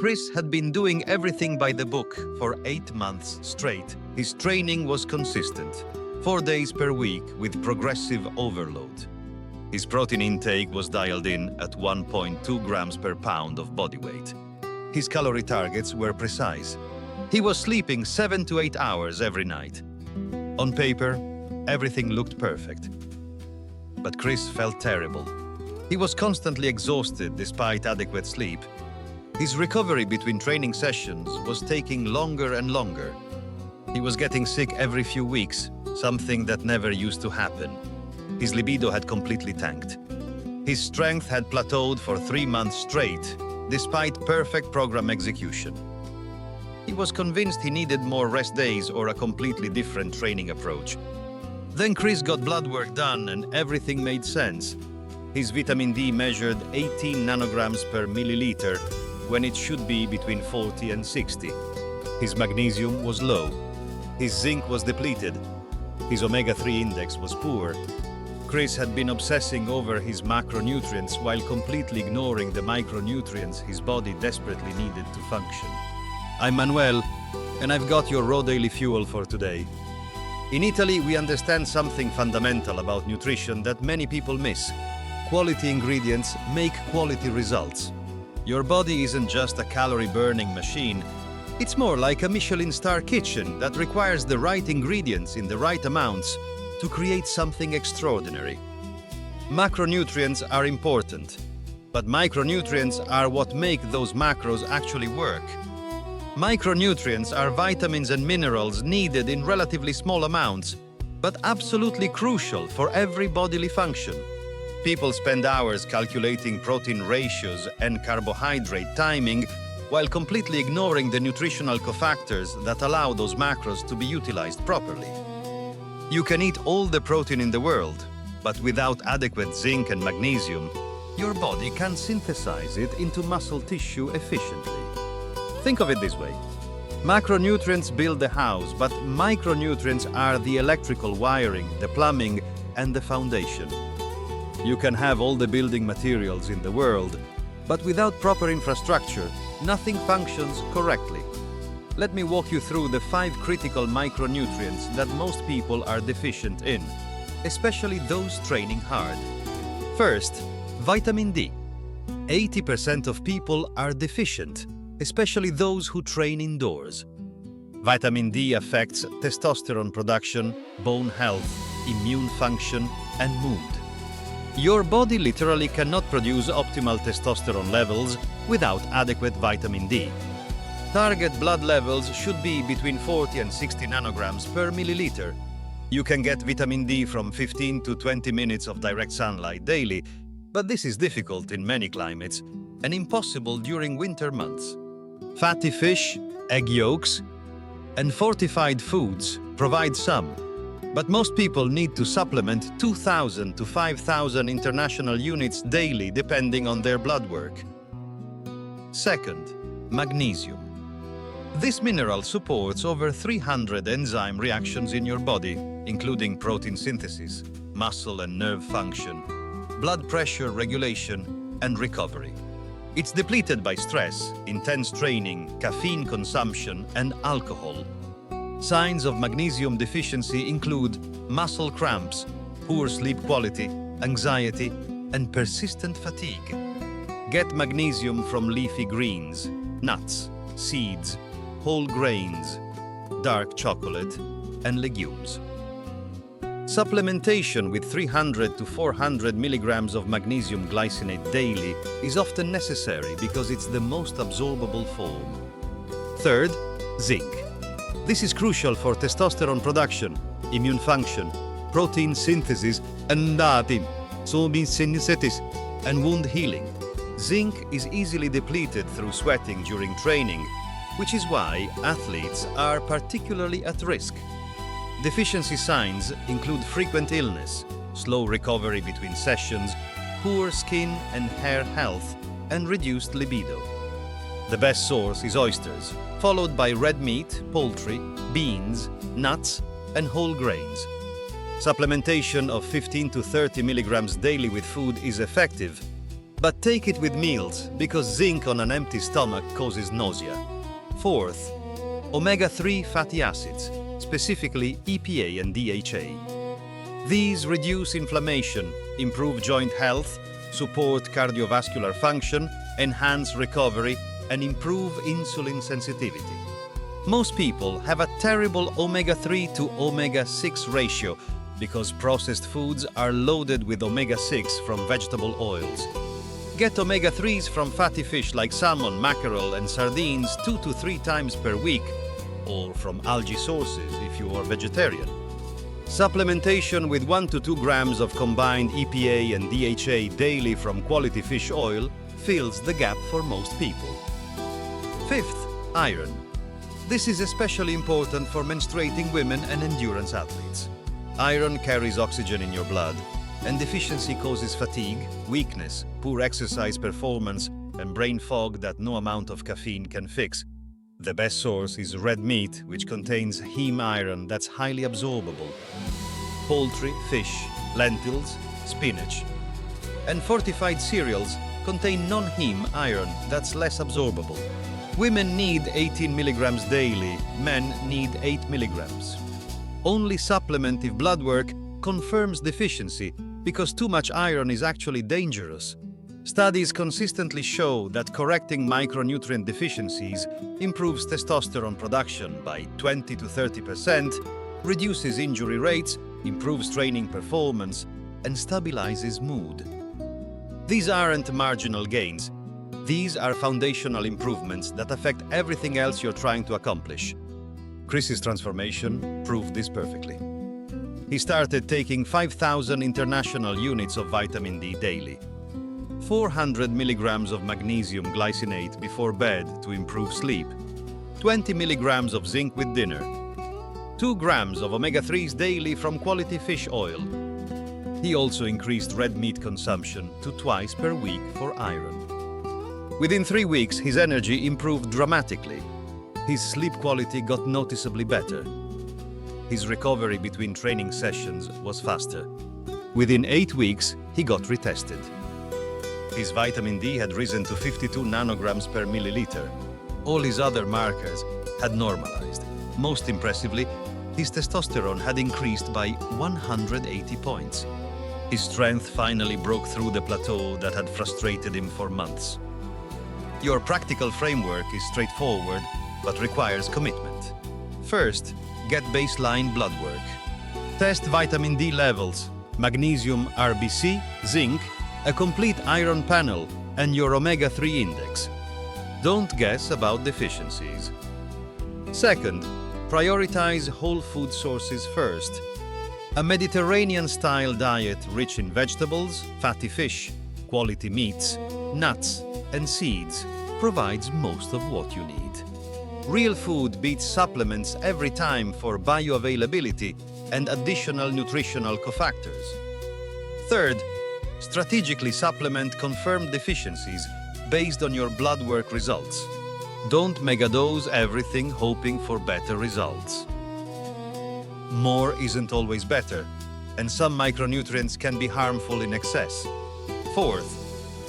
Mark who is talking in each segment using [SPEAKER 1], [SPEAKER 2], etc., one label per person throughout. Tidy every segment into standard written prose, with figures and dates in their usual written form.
[SPEAKER 1] Chris had been doing everything by the book for 8 months straight. His training was consistent, 4 days per week with progressive overload. His protein intake was dialed in at 1.2 grams per pound of body weight. His calorie targets were precise. He was sleeping 7 to 8 hours every night. On paper, everything looked perfect. But Chris felt terrible. He was constantly exhausted despite adequate sleep. His recovery between training sessions was taking longer and longer. He was getting sick every few weeks, something that never used to happen. His libido had completely tanked. His strength had plateaued for 3 months straight, despite perfect program execution. He was convinced he needed more rest days or a completely different training approach. Then Chris got blood work done and everything made sense. His vitamin D measured 18 nanograms per milliliter when it should be between 40 and 60. His magnesium was low. His zinc was depleted. His omega-3 index was poor. Chris had been obsessing over his macronutrients while completely ignoring the micronutrients his body desperately needed to function. I'm Manuel, and I've got your raw daily fuel for today. In Italy, we understand something fundamental about nutrition that many people miss. Quality ingredients make quality results. Your body isn't just a calorie-burning machine. It's more like a Michelin star kitchen that requires the right ingredients in the right amounts to create something extraordinary. Macronutrients are important, but micronutrients are what make those macros actually work. Micronutrients are vitamins and minerals needed in relatively small amounts, but absolutely crucial for every bodily function. People spend hours calculating protein ratios and carbohydrate timing while completely ignoring the nutritional cofactors that allow those macros to be utilized properly. You can eat all the protein in the world, but without adequate zinc and magnesium, your body can't synthesize it into muscle tissue efficiently. Think of it this way. Macronutrients build the house, but micronutrients are the electrical wiring, the plumbing, and the foundation. You can have all the building materials in the world, but without proper infrastructure, nothing functions correctly. Let me walk you through the 5 critical micronutrients that most people are deficient in, especially those training hard. First, vitamin D. 80% of people are deficient, especially those who train indoors. Vitamin D affects testosterone production, bone health, immune function, and mood. Your body literally cannot produce optimal testosterone levels without adequate vitamin D. Target blood levels should be between 40 and 60 nanograms per milliliter. You can get vitamin D from 15 to 20 minutes of direct sunlight daily, but this is difficult in many climates and impossible during winter months. Fatty fish, egg yolks, and fortified foods provide some, but most people need to supplement 2,000 to 5,000 international units daily depending on their blood work. Second, magnesium. This mineral supports over 300 enzyme reactions in your body, including protein synthesis, muscle and nerve function, blood pressure regulation, and recovery. It's depleted by stress, intense training, caffeine consumption, and alcohol. Signs of magnesium deficiency include muscle cramps, poor sleep quality, anxiety, and persistent fatigue. Get magnesium from leafy greens, nuts, seeds, whole grains, dark chocolate, and legumes. Supplementation with 300 to 400 milligrams of magnesium glycinate daily is often necessary because it's the most absorbable form. Third, zinc. This is crucial for testosterone production, immune function, protein synthesis, and wound healing. Zinc is easily depleted through sweating during training, which is why athletes are particularly at risk. Deficiency signs include frequent illness, slow recovery between sessions, poor skin and hair health, and reduced libido. The best source is oysters, followed by red meat, poultry, beans, nuts, and whole grains. Supplementation of 15 to 30 milligrams daily with food is effective, But take it with meals, because zinc on an empty stomach causes nausea. Fourth, omega-3 fatty acids, specifically EPA and DHA. These reduce inflammation, improve joint health, support cardiovascular function, enhance recovery, and improve insulin sensitivity. Most people have a terrible omega-3 to omega-6 ratio because processed foods are loaded with omega-6 from vegetable oils. Get omega-3s from fatty fish like salmon, mackerel, and sardines 2 to 3 times per week, or from algae sources if you are vegetarian. Supplementation with 1 to 2 grams of combined EPA and DHA daily from quality fish oil fills the gap for most people. Fifth, iron. This is especially important for menstruating women and endurance athletes. Iron carries oxygen in your blood, and deficiency causes fatigue, weakness, poor exercise performance, and brain fog that no amount of caffeine can fix. The best source is red meat, which contains heme iron that's highly absorbable. Poultry, fish, lentils, spinach. And fortified cereals contain non-heme iron that's less absorbable. Women need 18 milligrams daily, men need 8 milligrams. Only supplement if blood work confirms deficiency, because too much iron is actually dangerous. Studies consistently show that correcting micronutrient deficiencies improves testosterone production by 20 to 30%, reduces injury rates, improves training performance, and stabilizes mood. These aren't marginal gains. These are foundational improvements that affect everything else you're trying to accomplish. Chris's transformation proved this perfectly. He started taking 5,000 international units of vitamin D daily, 400 milligrams of magnesium glycinate before bed to improve sleep, 20 milligrams of zinc with dinner, 2 grams of omega-3s daily from quality fish oil. He also increased red meat consumption to twice per week for iron. Within 3 weeks, his energy improved dramatically. His sleep quality got noticeably better. His recovery between training sessions was faster. Within 8 weeks, he got retested. His vitamin D had risen to 52 nanograms per milliliter. All his other markers had normalized. Most impressively, his testosterone had increased by 180 points. His strength finally broke through the plateau that had frustrated him for months. Your practical framework is straightforward, but requires commitment. First, get baseline blood work. Test vitamin D levels, magnesium RBC, zinc, a complete iron panel, and your omega-3 index. Don't guess about deficiencies. Second, prioritize whole food sources first. A Mediterranean-style diet rich in vegetables, fatty fish, quality meats, nuts, and seeds provides most of what you need. Real food beats supplements every time for bioavailability and additional nutritional cofactors. Third, strategically supplement confirmed deficiencies based on your blood work results. Don't megadose everything hoping for better results. More isn't always better, and some micronutrients can be harmful in excess. Fourth,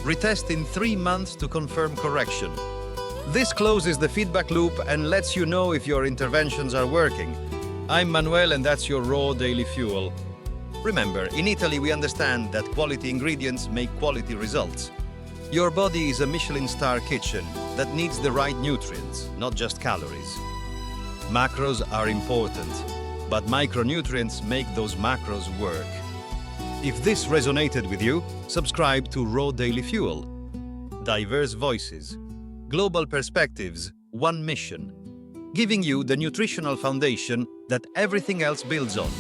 [SPEAKER 1] retest in 3 months to confirm correction. This closes the feedback loop and lets you know if your interventions are working. I'm Manuel, and that's your raw daily fuel. Remember, in Italy we understand that quality ingredients make quality results. Your body is a Michelin star kitchen that needs the right nutrients, not just calories. Macros are important, but micronutrients make those macros work. If this resonated with you, subscribe to Raw Daily Fuel. Diverse voices, global perspectives, one mission, giving you the nutritional foundation that everything else builds on.